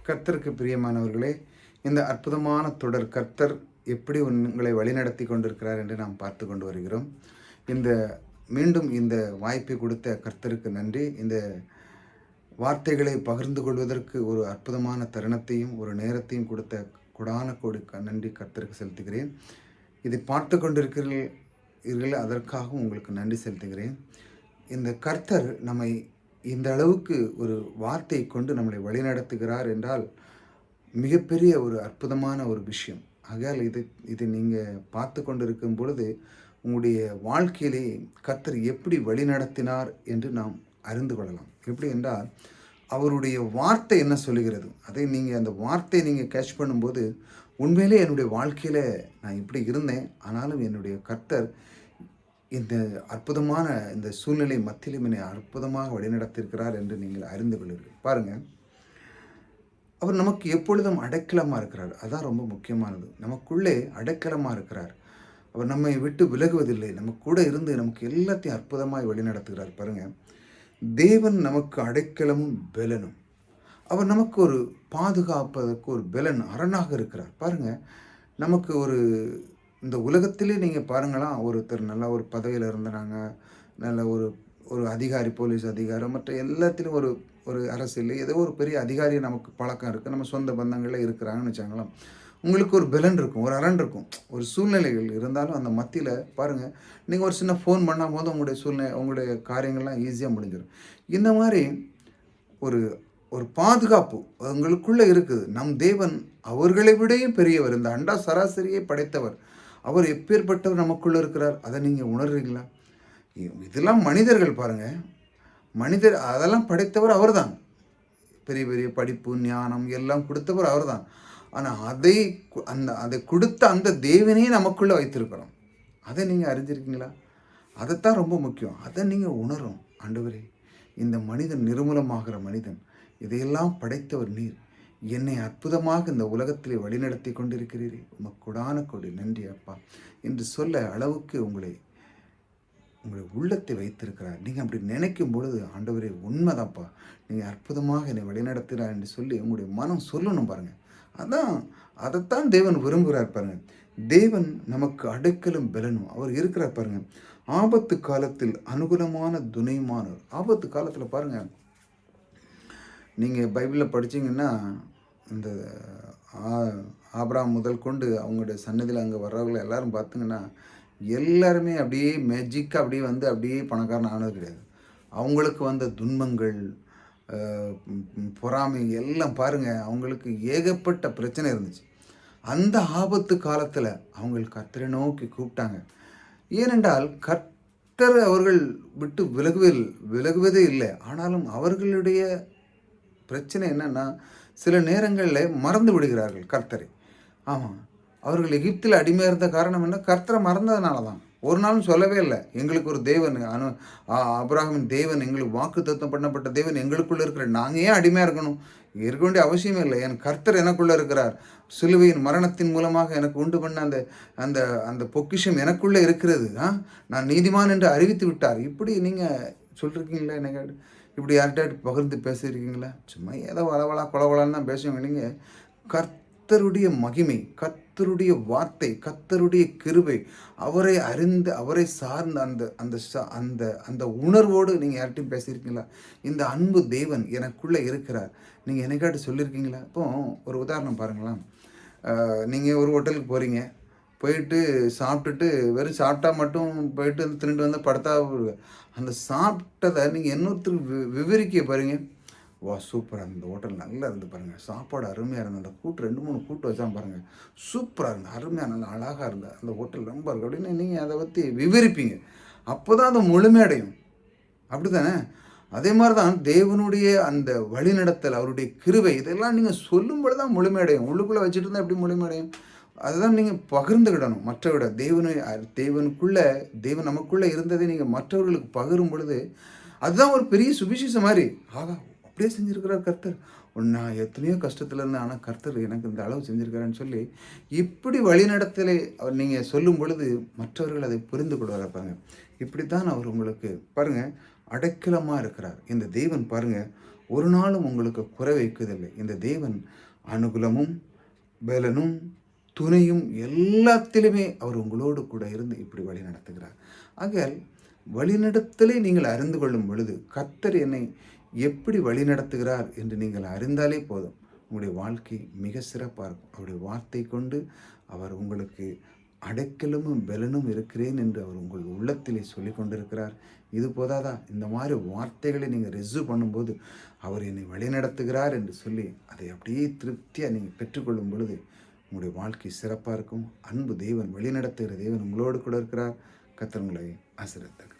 கர்த்தருக்கு பிரியமானவர்களே, இந்த அற்புதமான தொடர் கர்த்தர் எப்படி உங்களை வழிநடத்தி கொண்டிருக்கிறார் என்று நாம் பார்த்து கொண்டு வருகிறோம். இந்த மீண்டும் இந்த வாய்ப்பை கொடுத்த கர்த்தருக்கு நன்றி. இந்த வார்த்தைகளை பகிர்ந்து கொள்வதற்கு ஒரு அற்புதமான தருணத்தையும் ஒரு நேரத்தையும் கொடுத்த கொடான கோடி நன்றி கர்த்தருக்கு செலுத்துகிறேன். இதை பார்த்து கொண்டிருக்கிறீர்கள், அதற்காகவும் உங்களுக்கு நன்றி செலுத்துகிறேன். இந்த கர்த்தர் நம்மை இந்த அளவுக்கு ஒரு வார்த்தை கொண்டு நம்மளை வழிநடத்துகிறார் என்றால் மிகப்பெரிய ஒரு அற்புதமான ஒரு விஷயம். ஆகையால் இது நீங்கள் பார்த்து கொண்டிருக்கும் பொழுது உங்களுடைய வாழ்க்கையிலே கர்த்தர் எப்படி வழிநடத்தினார் என்று நாம் அறிந்து கொள்ளலாம். எப்படி என்றால் அவருடைய வார்த்தை என்ன சொல்லுகிறது, அதை நீங்கள் அந்த வார்த்தை நீங்கள் கேட்ச் பண்ணும்போது உண்மையிலே என்னுடைய வாழ்க்கையில் நான் இப்படி இருந்தேன், ஆனாலும் என்னுடைய கர்த்தர் இந்த அற்புதமான இந்த சூழ்நிலை மத்தியிலும் என்னை அற்புதமாக வழிநடத்தியிருக்கிறார் என்று நீங்கள் அறிந்து கொள்வீர்கள். பாருங்கள், அவர் நமக்கு எப்பொழுதும் அடைக்கலமாக இருக்கிறார். அதுதான் ரொம்ப முக்கியமானது. நமக்குள்ளே அடைக்கலமாக இருக்கிறார். அவர் நம்மை விட்டு விலகுவதில்லை. நம்ம கூட இருந்து நமக்கு எல்லாத்தையும் அற்புதமாய் வழிநடத்துகிறார். பாருங்கள், தேவன் நமக்கு அடைக்கலமும் பெலனும். அவர் நமக்கு ஒரு பாதுகாப்பதற்கு ஒரு பெலன் அரணாக இருக்கிறார். பாருங்கள், நமக்கு ஒரு இந்த உலகத்திலே நீங்கள் பாருங்களாம், ஒருத்தர் நல்ல ஒரு பதவியில் இருந்தாங்க, நல்ல ஒரு ஒரு அதிகாரி, போலீஸ் அதிகாரம், மற்ற எல்லாத்திலும் ஒரு ஒரு அரசியல் ஏதோ ஒரு பெரிய அதிகாரி நமக்கு பழக்கம் இருக்குது, நம்ம சொந்த பந்தங்களில் இருக்கிறாங்கன்னு வச்சாங்களாம். உங்களுக்கு ஒரு பெலன் இருக்கும், ஒரு அரண் இருக்கும். ஒரு சூழ்நிலைகள் இருந்தாலும் அந்த மத்தியில் பாருங்கள், நீங்கள் ஒரு சின்ன ஃபோன் பண்ணால் போது உங்களுடைய காரியங்கள்லாம் ஈஸியாக முடிஞ்சிடும். இந்த மாதிரி ஒரு ஒரு பாதுகாப்பு உங்களுக்குள்ளே இருக்குது. நம் தேவன் அவர்களை விடையும் பெரியவர். இந்த அண்டா சராசரியை படைத்தவர். அவர் எப்பேற்பட்டவர் நமக்குள்ளே இருக்கிறார், அதை நீங்கள் உணர்றீங்களா? இதெல்லாம் மனிதர்கள் பாருங்கள், மனிதர் அதெல்லாம் படைத்தவர் அவர் தான். பெரிய பெரிய படிப்பு ஞானம் எல்லாம் கொடுத்தவர் அவர் தான். ஆனால் அதை கொடுத்த அந்த தேவனையே நமக்குள்ளே வைத்திருக்கிறோம். அதை நீங்கள் அறிஞ்சிருக்கீங்களா? அதைத்தான் ரொம்ப முக்கியம். அதை நீங்கள் உணரும். ஆண்டவரே, இந்த மனிதன் நிர்மூலமாகிற மனிதன், இதையெல்லாம் படைத்தவர் நீர், என்னை அற்புதமாக இந்த உலகத்திலே வழிநடத்தி கொண்டிருக்கிறீரே, உமக்கு கொடான கொடி நன்றி அப்பா என்று சொல்ல அளவுக்கு உங்களுடைய உள்ளத்தை வைத்திருக்கிறார். நீங்கள் அப்படி நினைக்கும் பொழுது, ஆண்டவரே உண்மைதான்ப்பா, நீங்கள் அற்புதமாக என்னை வழிநடத்துகிறார் என்று சொல்லி உங்களுடைய மனம் சொல்லணும். பாருங்கள், அதைத்தான் தேவன் விரும்புகிறார். பாருங்கள், தேவன் நமக்கு அடைக்கலும் பெலனும் அவர் இருக்கிறார். பாருங்கள், ஆபத்து காலத்தில் அனுகூலமான துணைமானவர். ஆபத்து காலத்தில் பாருங்கள், நீங்கள் பைபிளில் படித்தீங்கன்னா இந்த ஆபிரகாம் முதல் கொண்டு அவங்களுடைய சன்னதியில் அங்கே வர்றவங்களை எல்லோரும் பார்த்திங்கன்னா எல்லாருமே அப்படியே மேஜிக்காக அப்படியே பணக்காரன் ஆனது கிடையாது. அவங்களுக்கு வந்த துன்பங்கள், பொறாமை எல்லாம் பாருங்கள், அவங்களுக்கு ஏகப்பட்ட பிரச்சனை இருந்துச்சு. அந்த ஆபத்து காலத்தில் அவங்க கர்த்தரை நோக்கி கூப்பிட்டாங்க. ஏனென்றால் கர்த்தர் அவர்கள் விட்டு விலகுவதே இல்லை. ஆனாலும் அவர்களுடைய பிரச்சனை என்னென்னா, சில நேரங்களில் மறந்து விடுகிறார்கள் கர்த்தரை. ஆமாம், அவர்கள் எகிப்தில் அடிமையாக இருந்த காரணம் என்ன? கர்த்தரை மறந்ததுனால தான். ஒரு நாளும் சொல்லவே இல்லை, எங்களுக்கு ஒரு தேவன், ஆபிரகாமின் தேவன், எங்களுக்கு வாக்குத்தத்தம் பண்ணப்பட்ட தேவன் எங்களுக்குள்ளே இருக்கிறார், நாங்கள் ஏன் அடிமையாக இருக்க வேண்டிய அவசியமே இல்லை. என் கர்த்தர் எனக்குள்ளே இருக்கிறார். சிலுவையின் மரணத்தின் மூலமாக எனக்கு உண்டு பண்ண அந்த அந்த அந்த பொக்கிஷம் எனக்குள்ளே இருக்கிறது. நான் நீதிமான் என்று அறிவித்து விட்டார். இப்படி நீங்கள் சொல்லியிருக்கீங்களா? எனக்கு இப்படி யார்கிட்ட பகிர்ந்து பேசியிருக்கீங்களா? சும்மா ஏதோ வளவளா கொலவளான்னு தான் பேசுவீங்க. நீங்கள் கர்த்தருடைய மகிமை, கர்த்தருடைய வார்த்தை, கர்த்தருடைய கிருபை, அவரை அறிந்து அவரை சார்ந்த அந்த அந்த அந்த அந்த உணர்வோடு நீங்கள் யார்கிட்டையும் பேசியிருக்கீங்களா? இந்த அன்பு தேவன் எனக்குள்ளே இருக்கிறார், நீங்கள் என்னைக்காட்டு சொல்லியிருக்கீங்களா? இப்போ ஒரு உதாரணம் பாருங்களேன். நீங்கள் ஒரு ஹோட்டலுக்கு போகிறீங்க, போயிட்டு சாப்பிட்டுட்டு வெறும் சாப்பிட்டா மட்டும் போயிட்டு தின்னுட்டு வந்து படுத்தா, அந்த சாப்பிட்டதை நீங்கள் இன்னொருத்தருக்கு விவரிக்க பாருங்க. வா சூப்பராக இருந்த ஹோட்டல் நல்லா இருந்து பாருங்கள், சாப்பாடு அருமையாக இருந்தது, அந்த கூட்டு 2-3 கூட்டு வச்சா பாருங்கள், சூப்பராக இருந்தது, அருமையாக நல்லா அழகாக இருந்தது, அந்த ஹோட்டல் ரொம்ப இருக்குது அப்படின்னு நீங்கள் அதை பற்றி விவரிப்பீங்க. அப்போ தான் அது முழுமையடையும். அப்படி தானே? அதே மாதிரி தான் தேவனுடைய அந்த வழிநடத்தல், அவருடைய கிருபை, இதெல்லாம் நீங்கள் சொல்லும்போது தான் முழுமையடையும். உள்ளுக்குள்ளே வச்சுட்டு இருந்தால் எப்படி முழுமையடையும்? அதுதான் நீங்கள் பகிர்ந்துக்கிடணும். மற்றவிட தேவன் நமக்குள்ளே இருந்ததை நீங்கள் மற்றவர்களுக்கு பகிரும் பொழுது அதுதான் ஒரு பெரிய சுவிசேஷம் மாதிரி. ஆகா, அப்படியே செஞ்சுருக்கிறார் கர்த்தர், நான் எத்தனையோ கஷ்டத்தில் இருந்தேன், ஆனால் கர்த்தர் எனக்கு இந்த அளவு செஞ்சுருக்காருன்னு சொல்லி இப்படி வழிநடத்தலை அவர் நீங்கள் சொல்லும் பொழுது மற்றவர்கள் அதை புரிந்து கொள்வார். இப்படித்தான் அவர் உங்களுக்கு பாருங்கள் அடைக்கலமாக இருக்கிறார். இந்த தேவன் பாருங்கள் ஒரு நாளும் உங்களுக்கு குறை வைக்கதில்லை. இந்த தேவன் அனுகூலமும் பலனும் துணையும் எல்லாத்திலுமே அவர் உங்களோடு கூட இருந்து இப்படி வழி நடத்துகிறார். ஆகையால் வழிநடத்தலை நீங்கள் அறிந்து கொள்ளும் பொழுது கர்த்தர் என்னை எப்படி வழி நடத்துகிறார் என்று நீங்கள் அறிந்தாலே போதும், உங்களுடைய வாழ்க்கை மிக சிறப்பாக இருக்கும். அவருடைய வார்த்தை கொண்டு அவர் உங்களுக்கு அடைக்கலமும் பலனும் இருக்கிறேன் என்று அவர் உங்கள் உள்ளத்திலே சொல்லி கொண்டிருக்கிறார். இது போதாதா? இந்த மாதிரி வார்த்தைகளை நீங்கள் ரிசீவ் பண்ணும்போது அவர் என்னை வழிநடத்துகிறார் என்று சொல்லி அதை அப்படியே திருப்தியாக நீங்கள் பெற்றுக்கொள்ளும் பொழுது உங்களுடைய வாழ்க்கை சிறப்பாக இருக்கும். அன்பு தேவன், வழிநடத்துகிற தேவன் உங்களோடு கூட இருக்கிறார். கர்த்தர் உங்களை ஆசீர்வதிப்பார்.